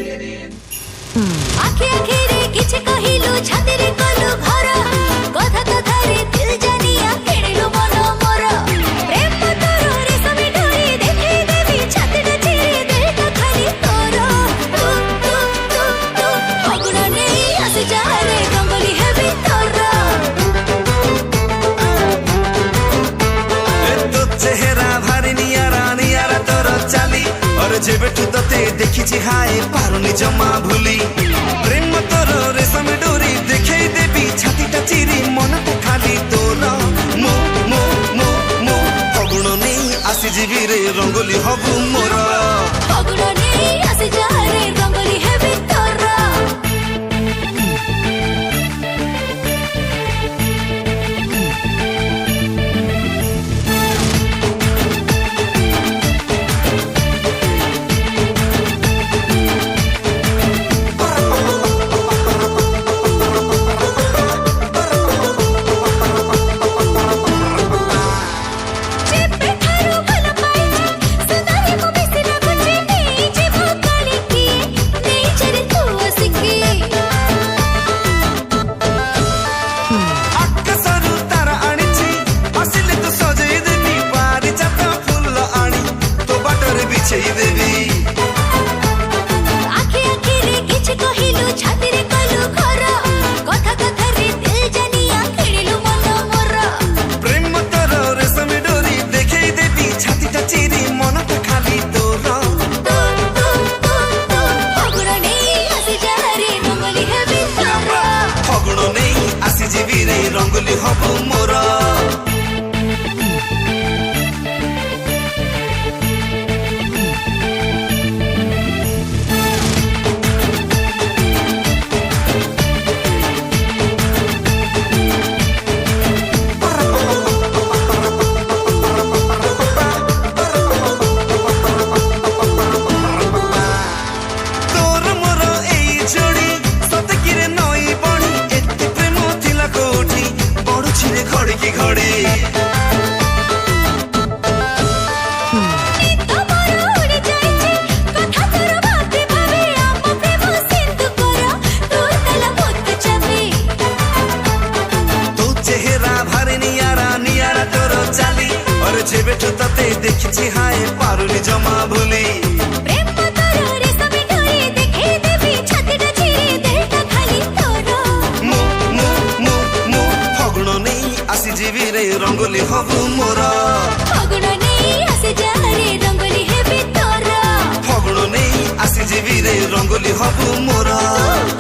आखि आखि रे किछ कहिलु छाती रे कलु घर कथा कथा रे दिल जानिया किणिलु मन मोर प्रेम तोर रे सभी डोरी देखै देवी छाती रे चिरी दिल का खाली तोर तू तू तू तू फगुण नहीं आस जा रे रंगोली हेबी तोर तो चेहरा भारी नियारा नियारा तोर चाली और जेबेठू तते देखिछि हाय पारुनी जमा भूली प्रेम तोर रेशम डोरी देखै देबी छातीटा चिरी मनटा खाली तोर मो मो मो मो फगुण नहीं आसी जीवी रे रंगोली हबु मोर फगुण नहीं आस जा रे रंगोली हेबी तोर आखि आखि रे किछ कहिलु छाती रे कलु घर कथा कथा रे दिल जानिया किणिलु मन मोर प्रेम तोर रेशम डोरी देखै देबी छातीटा चिरी मनटा खाली तोर तू तू तू तू फगुण नहीं आसी जा रे रंगोली हेबी तोर फगुण नहीं आसी जीवी रे रंगोली हबु मोर जेबेठू तते देखिछि हाय पारुनी जमा भूली प्रेम तोर रे सभी डोरी देखै देबी छातीटा चिरी दिलटा खाली तोर मो मो मो मो फगुण नहीं आसी जीवी रे रंगोली हबु मोर फगुण नहीं आसी जा रे रंगोली हेबी तोर फगुण नहीं आसी जीवी रे रंगोली हबु मोर।